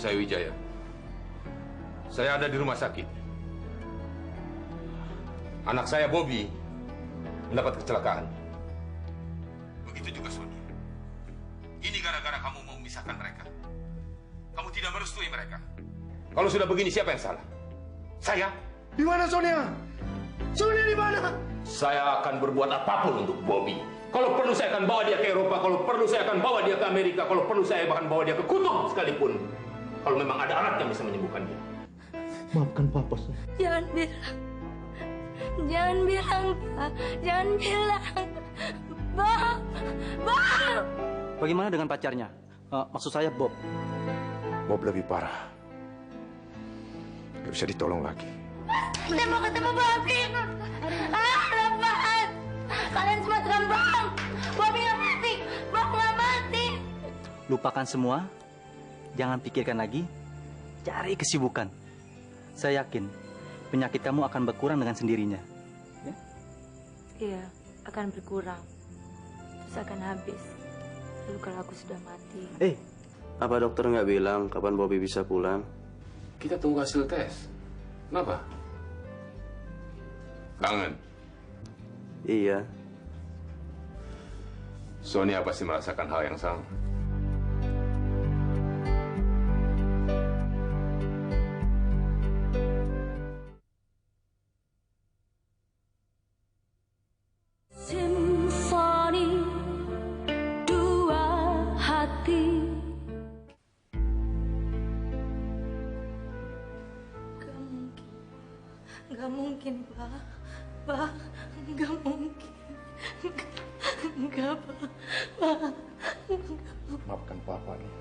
saya Wijaya. Saya ada di rumah sakit. Anak saya Bobby mendapat kecelakaan. Begitu juga Sonia. Ini gara-gara kamu mau memisahkan mereka. Kamu tidak merestui mereka. Kalau sudah begini, siapa yang salah? Saya? Di mana Sonia? Sonia di mana? Saya akan berbuat apapun untuk Bobby. Kalau perlu saya akan bawa dia ke Eropa, kalau perlu saya akan bawa dia ke Amerika, kalau perlu saya bahkan bawa dia ke kutub sekalipun. Kalau memang ada alat yang bisa menyembuhkan dia. Maafkan Papa, saya. Jangan bilang. Jangan bilang, Pak. Jangan bilang. Bob! Bob! Bagaimana dengan pacarnya? Maksud saya Bob. Bob lebih parah. Gak bisa ditolong lagi. Saya mau ketemu Bobby. Lepas. Kalian semua tukang bohong. Bobby nggak mati. Bob nggak mati. Lupakan semua. Jangan pikirkan lagi. Cari kesibukan. Saya yakin penyakit kamu akan berkurang dengan sendirinya. Ya? Iya, akan berkurang. Terus akan habis. Lalu kalau aku sudah mati. Apa dokter nggak bilang kapan Bobby bisa pulang? Kita tunggu hasil tes. Kenapa? Kangen? Iya. Sonia pasti merasakan hal yang sama. Simfoni dua hati. Gak mungkin, Pak. Pak, gak mungkin. Enggak, Pak. Maafkan Papa nih.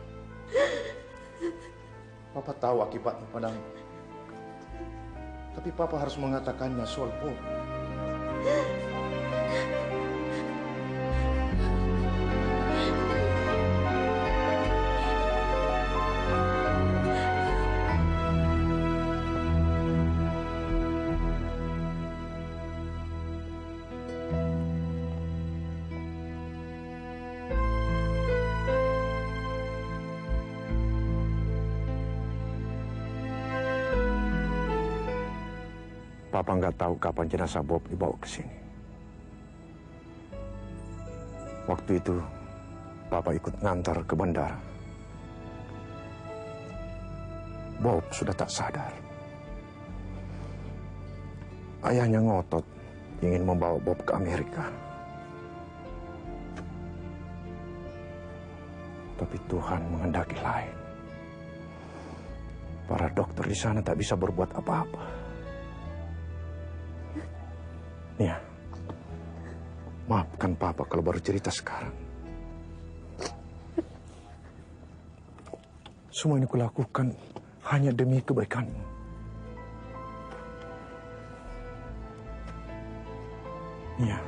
Papa tahu akibatnya padamu. Tapi Papa harus mengatakannya soal Bob. Papa nggak tahu kapan jenazah Bob dibawa ke sini. Waktu itu, Papa ikut ngantar ke bandara. Bob sudah tak sadar. Ayahnya ngotot ingin membawa Bob ke Amerika. Tapi Tuhan menghendaki lain. Para dokter di sana tak bisa berbuat apa-apa. Ya, maafkan Papa kalau baru cerita sekarang. Semua ini kulakukan hanya demi kebaikanmu. Ya,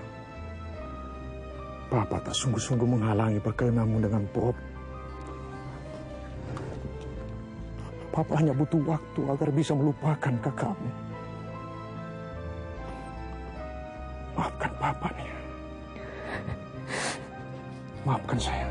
Papa tak sungguh-sungguh menghalangi perkawinanmu dengan Bob. Papa hanya butuh waktu agar bisa melupakan kakakmu. Maafkan Papa nih. Maafkan saya.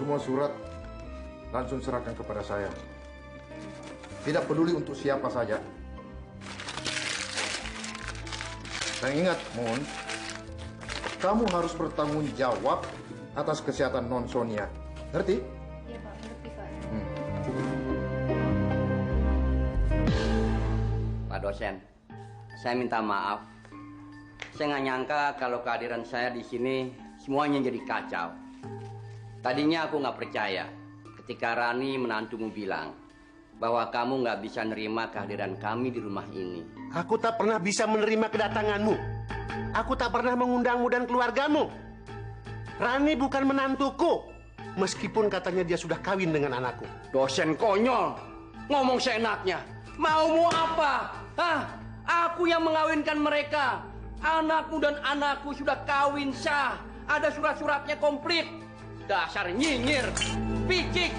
semua surat langsung serahkan kepada saya. Tidak peduli untuk siapa saja. Dan ingat, Mon, kamu harus bertanggung jawab atas kesehatan Non Sonia. Ngerti? Iya, Pak. Ngerti, Pak. Pak dosen, saya minta maaf. Saya nggak nyangka kalau kehadiran saya di sini semuanya jadi kacau. Tadinya aku nggak percaya ketika Rani menantumu bilang bahwa kamu nggak bisa nerima kehadiran kami di rumah ini. Aku tak pernah bisa menerima kedatanganmu. Aku tak pernah mengundangmu dan keluargamu. Rani bukan menantuku, meskipun katanya dia sudah kawin dengan anakku. Dosen konyol, ngomong seenaknya. Maumu apa? Hah? Aku yang mengawinkan mereka. Anakmu dan anakku sudah kawin sah. Ada surat-suratnya komplit. Dasar nyinyir, picik.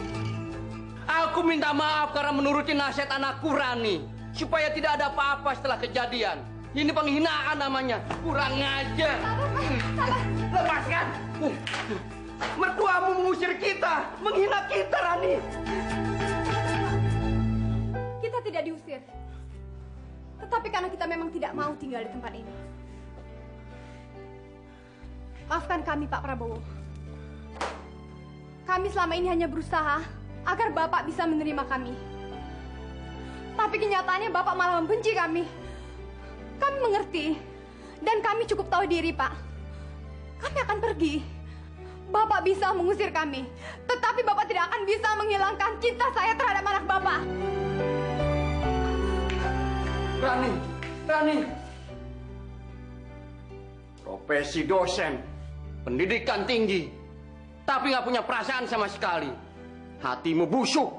Aku minta maaf karena menuruti nasihat anakku Rani. Supaya tidak ada apa-apa setelah kejadian. Ini penghinaan namanya. Kurang ajar. Lepaskan. Mertuamu mengusir kita. Menghina kita, Rani. Kita tidak diusir. Tetapi karena kita memang tidak mau tinggal di tempat ini. Maafkan kami, Pak Prabowo. Kami selama ini hanya berusaha agar Bapak bisa menerima kami. Tapi kenyataannya Bapak malah membenci kami. Kami mengerti. Dan kami cukup tahu diri, Pak. Kami akan pergi. Bapak bisa mengusir kami. Tetapi Bapak tidak akan bisa menghilangkan cinta saya terhadap anak Bapak. Rani. Profesi dosen, pendidikan tinggi, tapi nggak punya perasaan sama sekali. Hatimu busuk.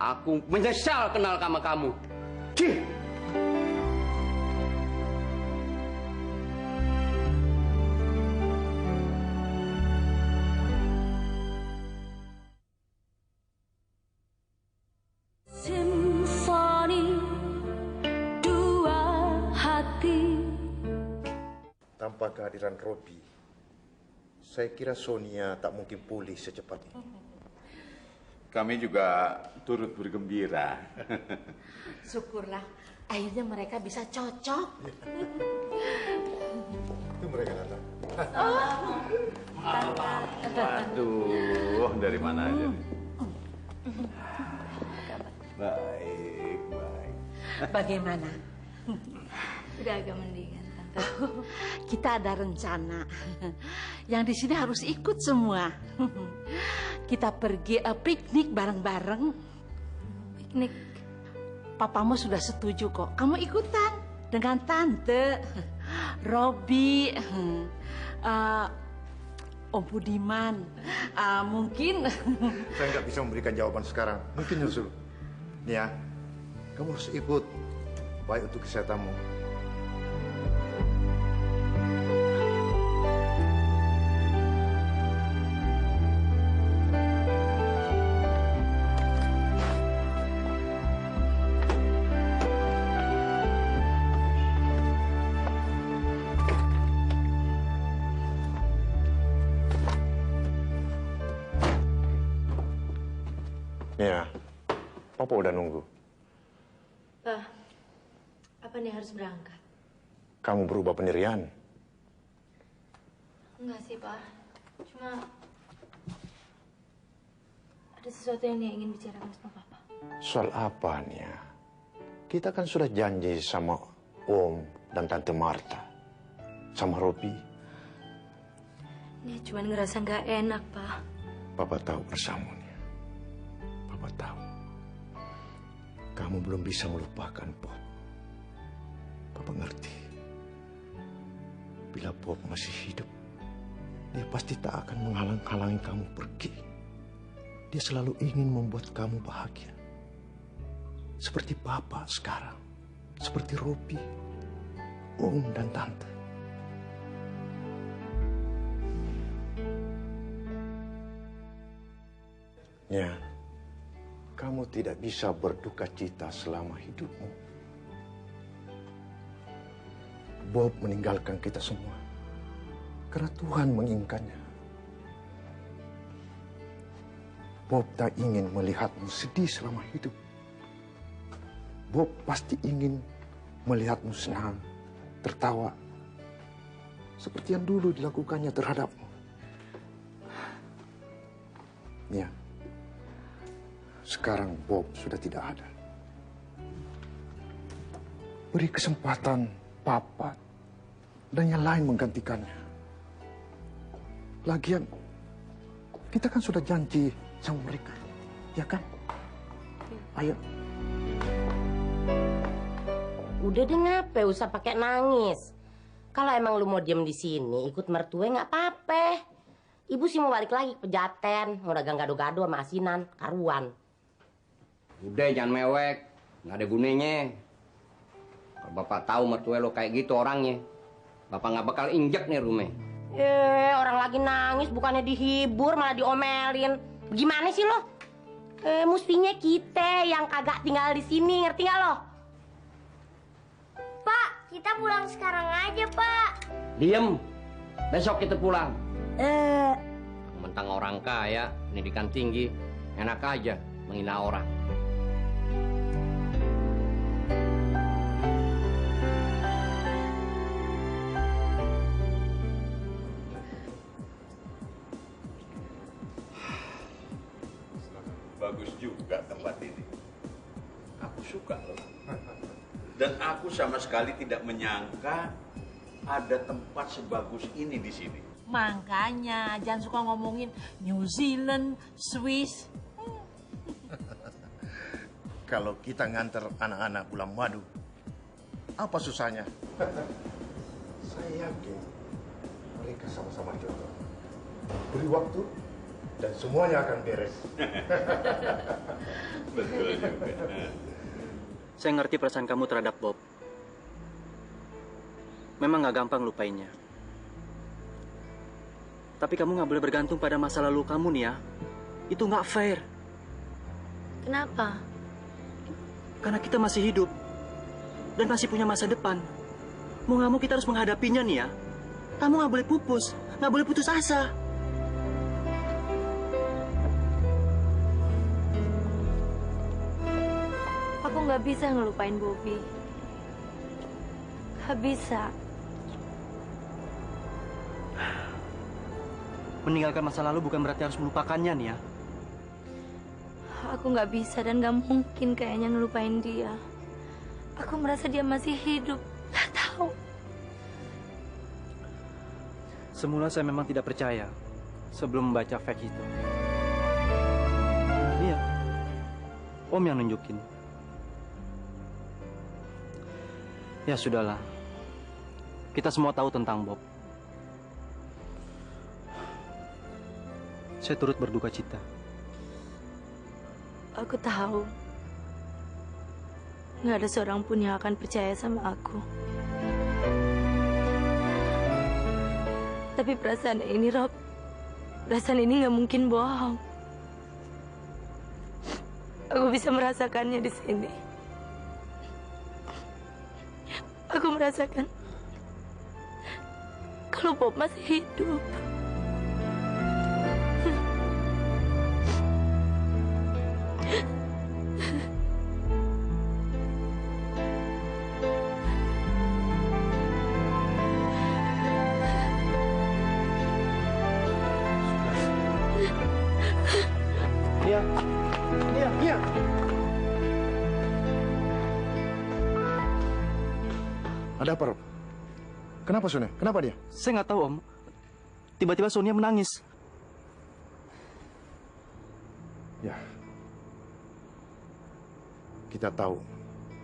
Aku menyesal kenal sama kamu. Cih. Simfoni dua hati. Tanpa kehadiran Robi, saya kira Sonia tak mungkin pulih secepat ini. Kami juga turut bergembira. Syukurlah, akhirnya mereka bisa cocok. Itu mereka datang. Waduh, dari mana aja nih? Baik. Bagaimana? Udah agak mendingan, Tante. Kita ada rencana. Yang di sini harus ikut semua. Kita pergi piknik bareng-bareng. Piknik. Papamu sudah setuju kok. Kamu ikutan dengan Tante, Robi, Om Budiman. Mungkin. Saya nggak bisa memberikan jawaban sekarang. Mungkin nyusul. Nia, kamu harus ikut. Baik untuk kesehatanmu. Ya, Papa udah nunggu. Pak, apa nih harus berangkat? Kamu berubah pendirian. Enggak sih, Pak. Cuma ada sesuatu yang dia ingin bicarakan sama Papa. Soal apa, Nia? Kita kan sudah janji sama Om dan Tante Marta. Sama Robi. Nia cuma ngerasa nggak enak, Pak. Papa tahu bersama, Nia. Papa tahu. Kamu belum bisa melupakan Bob. Papa ngerti. Bila Bob masih hidup, dia pasti tak akan menghalang-halangi kamu pergi. Dia selalu ingin membuat kamu bahagia. Seperti Papa sekarang. Seperti Robi, Om, dan Tante. Ya, kamu tidak bisa berduka cita selama hidupmu. Bob meninggalkan kita semua karena Tuhan menginginkannya. Bob tak ingin melihatmu sedih selama hidup. Bob pasti ingin melihatmu senang, tertawa, seperti yang dulu dilakukannya terhadapmu. Ya, sekarang Bob sudah tidak ada. Beri kesempatan Papa dan yang lain menggantikannya. Lagian, kita kan sudah janji sama mereka, ya kan? Ayo. Udah deh, ngapain usah pakai nangis. Kalau emang lu mau diem di sini, ikut mertua nggak apa-apa. Ibu sih mau balik lagi ke Pejaten, mau dagang gado-gado sama asinan, karuan. Udah jangan mewek, nggak ada gunanya. Kalau bapak tahu mertua lo kayak gitu orangnya, bapak nggak bakal injek nih rumah. Orang lagi nangis bukannya dihibur malah diomelin. Gimana sih lo? Mestinya kita yang kagak tinggal di sini, ngerti nggak lo? Pak, kita pulang sekarang aja, Pak. Diem, besok kita pulang. Mentang orang kaya, pendidikan tinggi, enak aja menghina orang. Bagus juga tempat ini. Aku suka loh. Dan aku sama sekali tidak menyangka ada tempat sebagus ini di sini. Makanya jangan suka ngomongin New Zealand, Swiss. Kalau kita nganter anak-anak bulan madu, apa susahnya? Saya yakin mereka sama-sama jodoh. Beri waktu dan semuanya akan beres. Betul juga. Saya ngerti perasaan kamu terhadap Bob. Memang nggak gampang lupainnya. Tapi kamu nggak boleh bergantung pada masa lalu kamu nih ya. Itu nggak fair. Kenapa? Karena kita masih hidup. Dan masih punya masa depan. Mau nggak mau kita harus menghadapinya nih ya. Kamu nggak boleh pupus. Nggak boleh putus asa. Aku nggak bisa ngelupain Bobby. Nggak bisa. Meninggalkan masa lalu bukan berarti harus melupakannya nih ya. Aku nggak bisa dan nggak mungkin kayaknya ngelupain dia. Aku merasa dia masih hidup. Nggak tahu. Semula saya memang tidak percaya sebelum membaca fax itu. Iya, Om yang nunjukin. Ya sudahlah, kita semua tahu tentang Bob. Saya turut berduka cita. Aku tahu. Nggak ada seorang pun yang akan percaya sama aku. Tapi perasaan ini, Rob, perasaan ini nggak mungkin bohong. Aku bisa merasakannya di sini. Aku merasakan kalau Bob masih hidup. Iya. Ada apa, Rob? Kenapa Sonia? Kenapa dia? Saya nggak tahu, Om. Tiba-tiba Sonia menangis. Ya. Kita tahu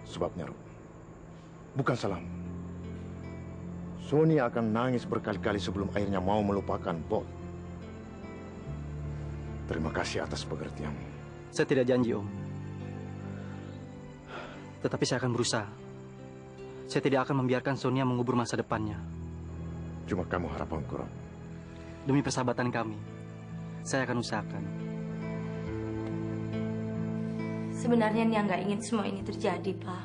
sebabnya, Rob. Bukan salahmu. Sonia akan nangis berkali-kali sebelum akhirnya mau melupakan Bob. Terima kasih atas pengertianmu. Saya tidak janji, Om. Tetapi saya akan berusaha. Saya tidak akan membiarkan Sonia mengubur masa depannya. Cuma kamu harapanku, Rob. Demi persahabatan kami, saya akan usahakan. Sebenarnya Nia nggak ingin semua ini terjadi, Pak.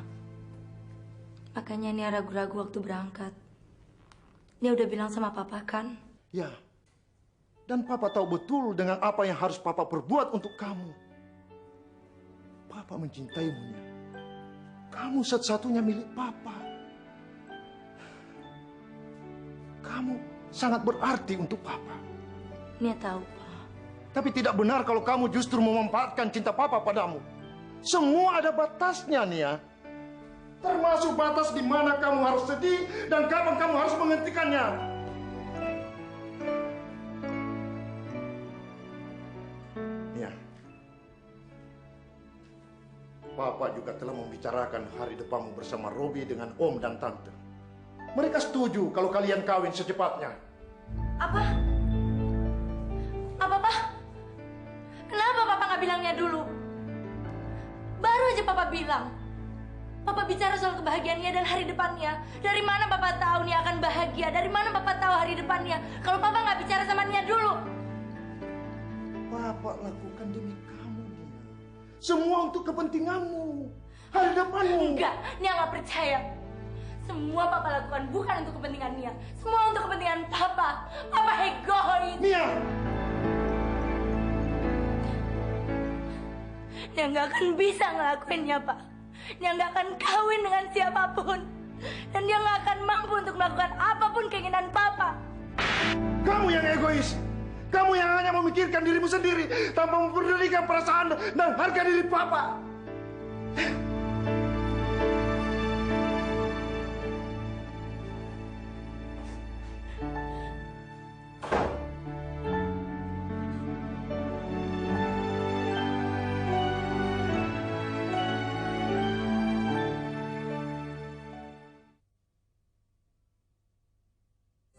Makanya Nia ragu-ragu waktu berangkat. Nia udah bilang sama Papa kan? Ya. Dan Papa tahu betul dengan apa yang harus Papa perbuat untuk kamu. Papa mencintaimu, Nia. Kamu satu-satunya milik Papa. Kamu sangat berarti untuk Papa. Nia tahu, Pak. Tapi tidak benar kalau kamu justru memanfaatkan cinta Papa padamu. Semua ada batasnya, Nia. Termasuk batas di mana kamu harus sedih dan kapan kamu harus menghentikannya. Nia, Papa juga telah membicarakan hari depanmu bersama Robi dengan Om dan Tante. Mereka setuju kalau kalian kawin secepatnya. Apa? Apa, Pak? Kenapa Papa nggak bilangnya dulu? Baru aja Papa bilang. Papa bicara soal kebahagiaannya dan hari depannya. Dari mana Papa tahu Nia akan bahagia? Dari mana Papa tahu hari depannya? Kalau Papa nggak bicara sama Nia dulu. Papa lakukan demi kamu, Nia. Semua untuk kepentinganmu. Hari depanmu. Enggak, Nia nggak percaya. Semua Papa lakukan bukan untuk kepentingan Nia. Semua untuk kepentingan Papa. Papa egois. Nia! Nia nggak akan bisa ngelakuinnya, Pak. Dia nggak akan kawin dengan siapapun. Dan dia nggak akan mampu untuk melakukan apapun keinginan Papa. Kamu yang egois. Kamu yang hanya memikirkan dirimu sendiri tanpa memperdulikan perasaan dan harga diri Papa.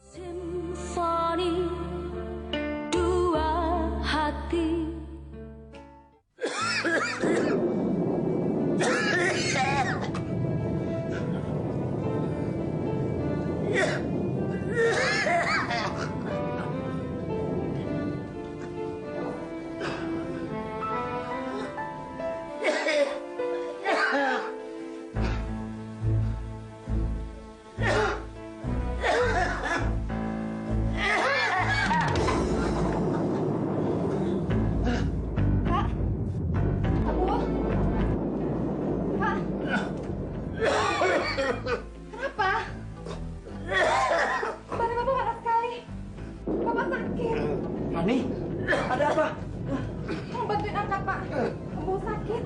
Simfoni dua hati. Kenapa? Badan Bapak panas sekali. Bapak sakit. Rani, ada apa? Mau bantuin angkat, Pak. Bapak sakit.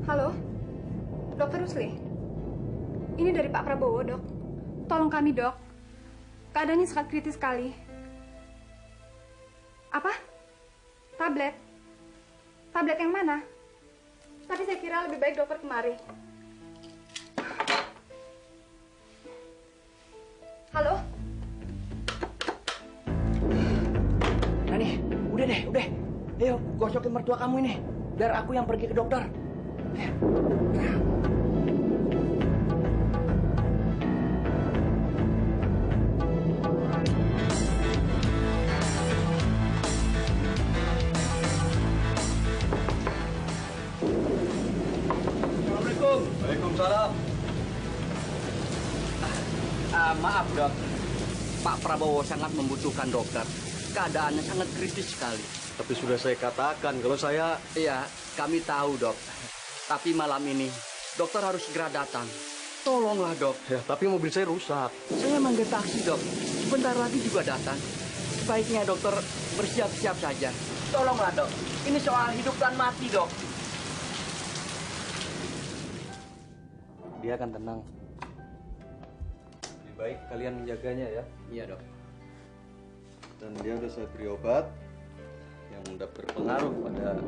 Halo, Dokter Rusli. Ini dari Pak Prabowo, Dok. Tolong kami, Dok. Keadaannya sangat kritis sekali. Apa? Tablet? Tablet yang mana? Tapi saya kira lebih baik dokter kemari. Halo? Rani, udah deh, udah. Ayo, gosokin mertua kamu ini. Biar aku yang pergi ke dokter. Assalamualaikum. Waalaikumsalam. Maaf dok, Pak Prabowo sangat membutuhkan dokter. Keadaannya sangat kritis sekali. Tapi sudah saya katakan kalau saya... Iya, kami tahu dok. Tapi malam ini dokter harus segera datang. Tolonglah dok. Ya, tapi mobil saya rusak. Saya manggil taksi dok. Sebentar lagi juga datang. Sebaiknya dokter bersiap-siap saja. Tolonglah dok. Ini soal hidup dan mati dok. Dia akan tenang. Lebih baik kalian menjaganya ya. Iya dok. Dan dia udah saya beri obat yang udah berpengaruh pada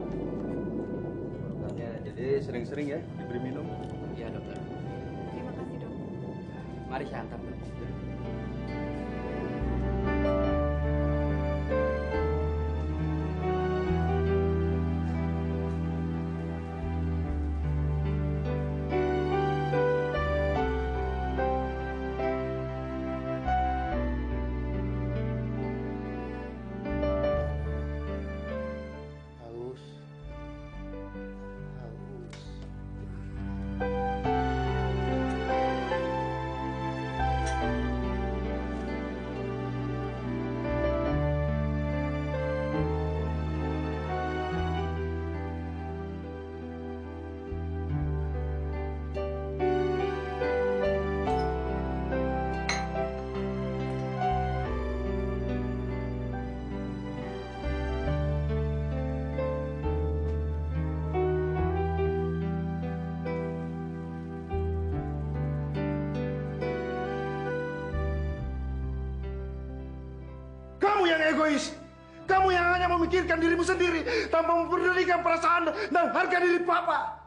organnya. Jadi sering-sering ya diberi minum. Iya dokter. Terima kasih, Dok. Mari saya antar dok. egois. Kamu yang hanya memikirkan dirimu sendiri tanpa mempedulikan perasaan dan harga diri Papa.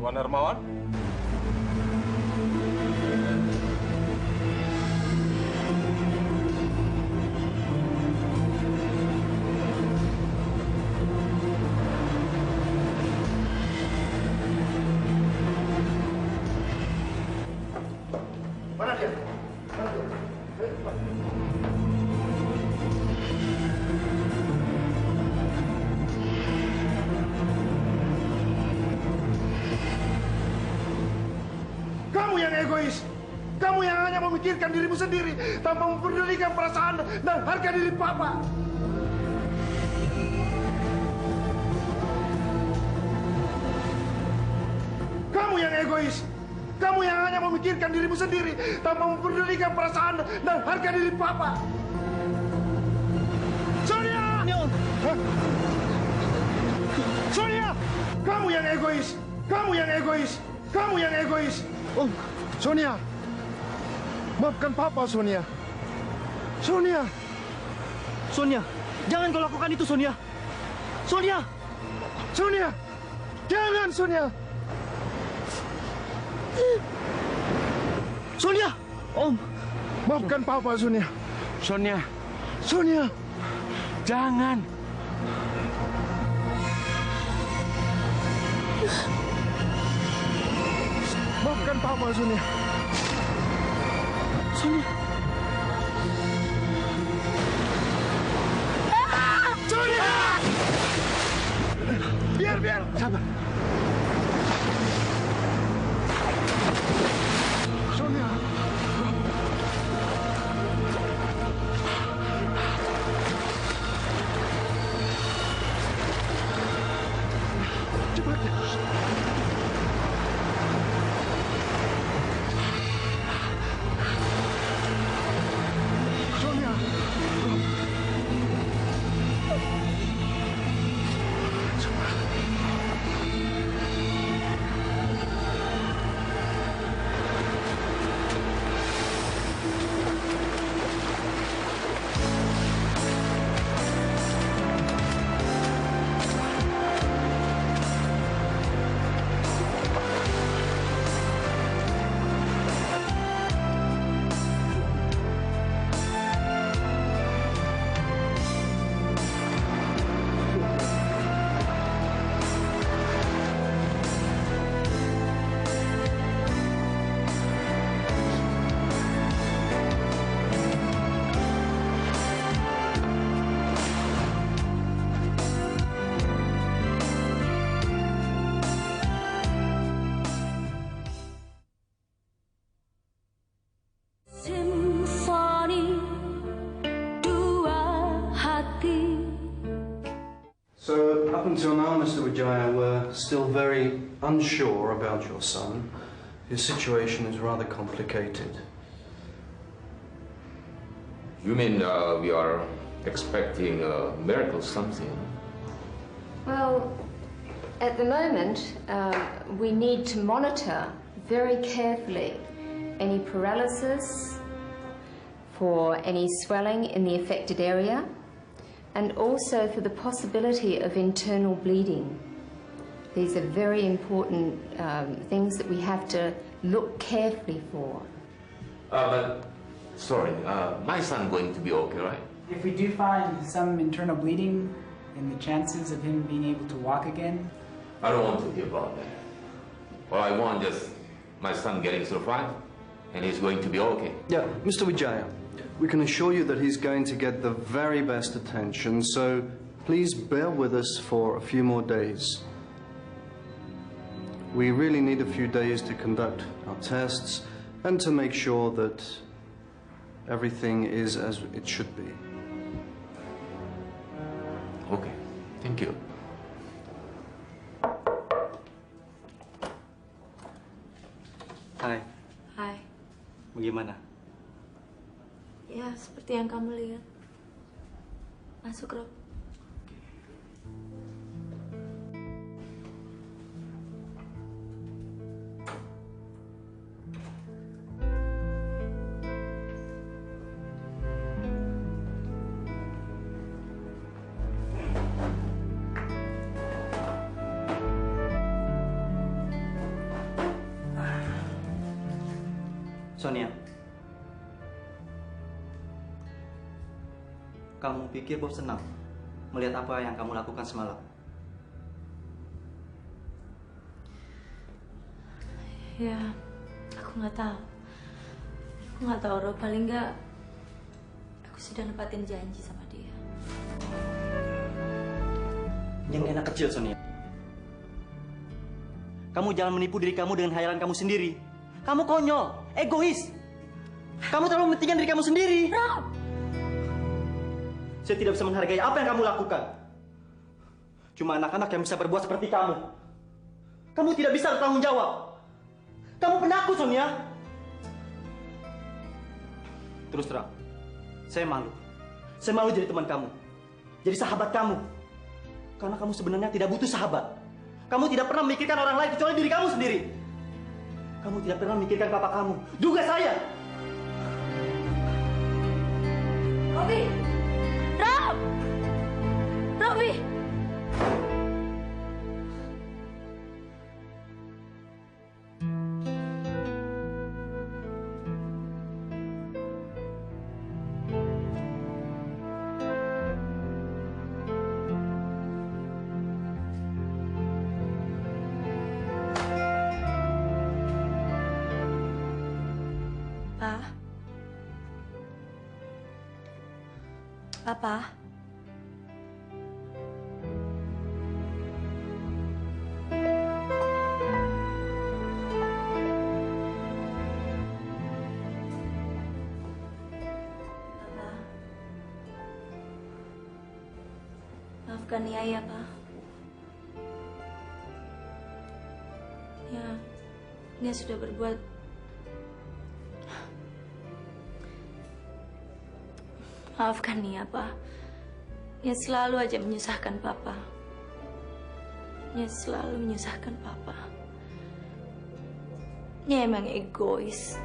Tuan Hermawan? Mana dia? Kamu yang egois. Kamu yang hanya memikirkan dirimu sendiri tanpa mempedulikan perasaan dan harga diri Papa. Kamu yang egois. Kamu yang hanya memikirkan dirimu sendiri tanpa mempedulikan perasaan dan harga diri Papa. Sonia! Hah? Sonia! Kamu yang egois. Kamu yang egois. Kamu yang egois. Oh, Sonia. Maafkan Papa, Sonia. Sonia. Sonia, jangan kau lakukan itu, Sonia. Sonia. Sonia. Jangan, Sonia. Sonia. Om. Maafkan Papa, Sonia. Sonia. Sonia. Jangan. Maafkan Papa, Sonia. Sonia. Sonia! Biar. Sabar. Sonia. Cepat. Sonia. Simfoni Dua Hati. So, up until now, Mr. Wijaya, we're still very unsure about your son. His situation is rather complicated. You mean we are expecting a miracle something? Well, at the moment, we need to monitor very carefully any paralysis, for any swelling in the affected area, and also for the possibility of internal bleeding. These are very important things that we have to look carefully for. But, sorry, my son going to be okay, right? If we do find some internal bleeding and the chances of him being able to walk again, I don't want to hear about that. All I want is my son getting survived, and he's going to be okay. Yeah, Mr. Wijaya, we can assure you that he's going to get the very best attention, so please bear with us for a few more days. We really need a few days to conduct our tests and to make sure that everything is as it should be. Okay, thank you. Hai. Hai. Bagaimana? Ya, seperti yang kamu lihat. Masuk, Rob. Sonia, kamu pikir Bob senang melihat apa yang kamu lakukan semalam? Ya, aku nggak tahu. Aku nggak tahu, Rob. Paling nggak aku sudah nepatin janji sama dia. Yang enak kecil, Sonia. Kamu jangan menipu diri kamu dengan khayalan kamu sendiri. Kamu konyol, egois. Kamu terlalu mementingkan diri kamu sendiri. Rob! Saya tidak bisa menghargai apa yang kamu lakukan. Cuma anak-anak yang bisa berbuat seperti kamu. Kamu tidak bisa bertanggung jawab. Kamu penakut, Sonia. Terus terang, saya malu. Saya malu jadi teman kamu. Jadi sahabat kamu. Karena kamu sebenarnya tidak butuh sahabat. Kamu tidak pernah memikirkan orang lain kecuali diri kamu sendiri. Kamu tidak pernah memikirkan papa kamu. Juga saya. Robi! Rob! Robi! Papa. Maafkan Nia ya, Pak. Ya, Nia sudah berbuat. Maafkan Nia, Pak. Nia selalu aja menyusahkan Papa. Nia selalu menyusahkan Papa. Nia emang egois.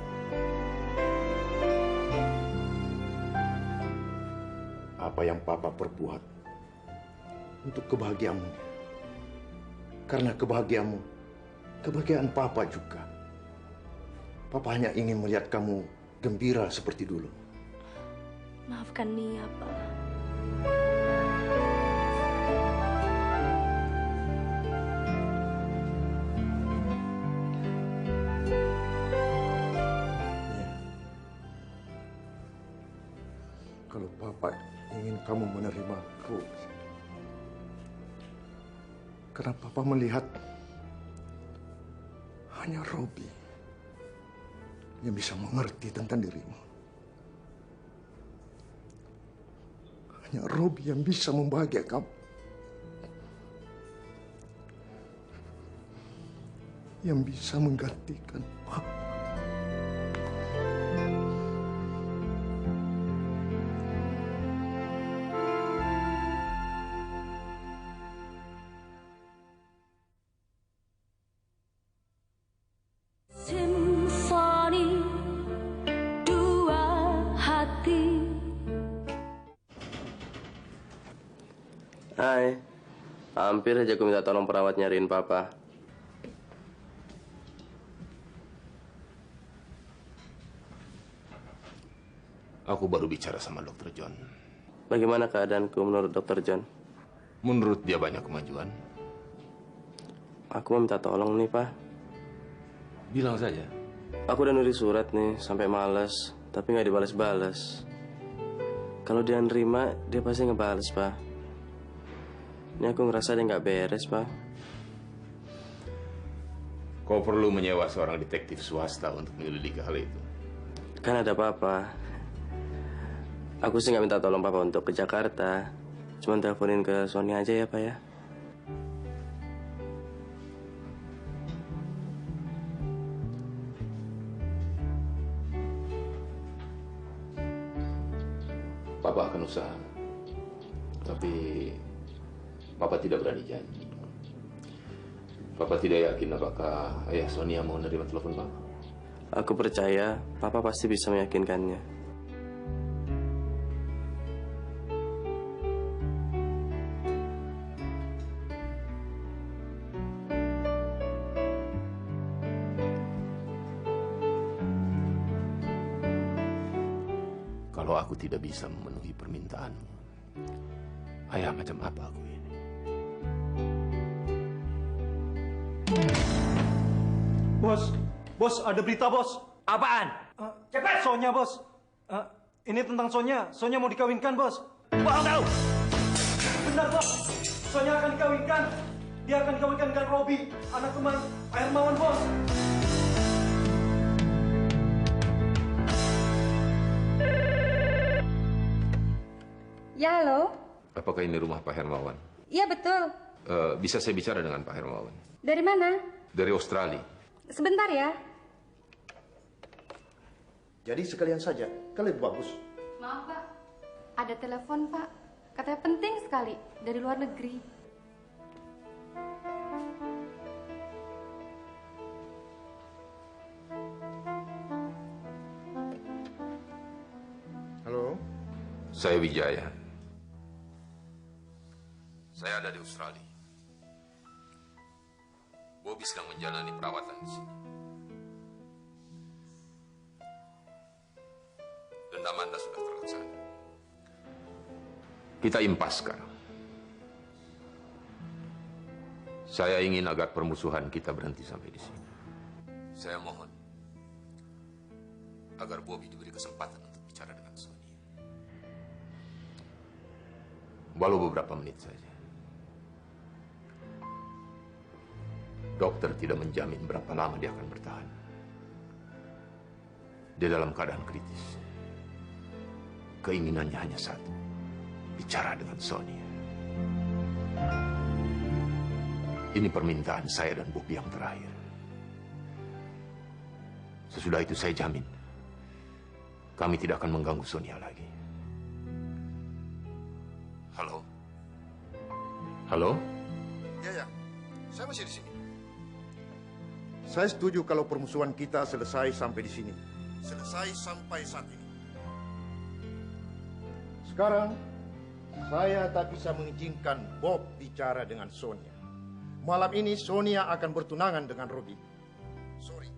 Apa yang Papa perbuat untuk kebahagiaanmu. Karena kebahagiaanmu, kebahagiaan Papa juga. Papa hanya ingin melihat kamu gembira seperti dulu. Maafkan Nia, Pak. Kalau Papa ingin kamu menerima Robi, karena Papa melihat hanya Robi yang bisa mengerti tentang dirimu. Hanya Robi yang bisa membahagiakan kamu. Yang bisa menggantikan Papa. Simfoni dua hati. Hai. Hampir aja aku minta tolong perawat nyariin papa. Aku baru bicara sama Dr. John. Bagaimana keadaanku menurut Dr. John? Menurut dia banyak kemajuan. Aku mau minta tolong nih, Pak. Bilang saja. Aku udah nulis surat nih, sampai males. Tapi nggak dibales-bales. Kalau dia nerima, dia pasti ngebales, Pak. Ini aku ngerasa dia nggak beres, Pak. Kau perlu menyewa seorang detektif swasta untuk menyelidiki hal itu. Kan ada Papa. Aku sih nggak minta tolong Papa untuk ke Jakarta. Cuma teleponin ke Sony aja ya, Pak ya. Papa akan usaha. Tapi Papa tidak berani janji. Papa tidak yakin apakah ayah Sonia mau menerima telepon Papa. Aku percaya Papa pasti bisa meyakinkannya. Kalau aku tidak bisa memenuhi permintaanmu, ayah macam apa aku ini? Bos, ada berita, Bos. Apaan? Cepat! Sonya, Bos. Ini tentang Sonya. Sonya mau dikawinkan, Bos. Bohong kau! Benar, Bos. Sonya akan dikawinkan. Dia akan dikawinkan dengan Robi, anak teman Pak Hermawan, Bos. Ya, halo. Apakah ini rumah Pak Hermawan? Iya, betul. Bisa saya bicara dengan Pak Hermawan? Dari mana? Dari Australia. Sebentar ya. Jadi sekalian saja, kalian bagus. Maaf, Pak. Ada telepon, Pak. Katanya penting sekali dari luar negeri. Halo? Saya Wijaya. Saya ada di Australia. Bobby sedang menjalani perawatan di sini. Dendam Anda sudah terlaksana. Kita impas sekarang. Saya ingin agar permusuhan kita berhenti sampai di sini. Saya mohon agar Bobby diberi kesempatan untuk bicara dengan Sonia. Walau beberapa menit saja. Dokter tidak menjamin berapa lama dia akan bertahan. Dia dalam keadaan kritis. Keinginannya hanya satu, bicara dengan Sonia. Ini permintaan saya dan Bobby yang terakhir. Sesudah itu saya jamin, kami tidak akan mengganggu Sonia lagi. Halo? Halo? Ya, saya masih di sini. Saya setuju kalau permusuhan kita selesai sampai di sini. Selesai sampai saat ini. Sekarang, saya tak bisa mengizinkan Bob bicara dengan Sonia. Malam ini Sonia akan bertunangan dengan Robi. Sorry,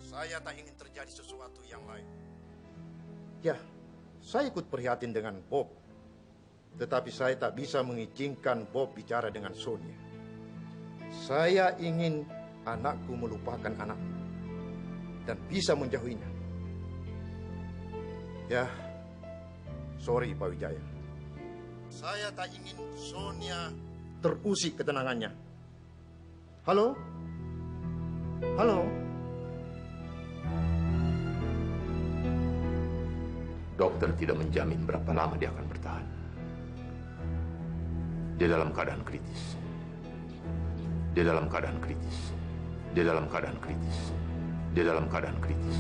saya tak ingin terjadi sesuatu yang lain. Ya, saya ikut prihatin dengan Bob. Tetapi saya tak bisa mengizinkan Bob bicara dengan Sonia. Saya ingin anakku melupakan anakku dan bisa menjauhinya. Ya, sorry Pak Wijaya. Saya tak ingin Sonia terusik ketenangannya. Halo? Halo? Dokter tidak menjamin berapa lama dia akan bertahan. Dia dalam keadaan kritis. Dia dalam keadaan kritis. Dia dalam keadaan kritis. Dia dalam keadaan kritis.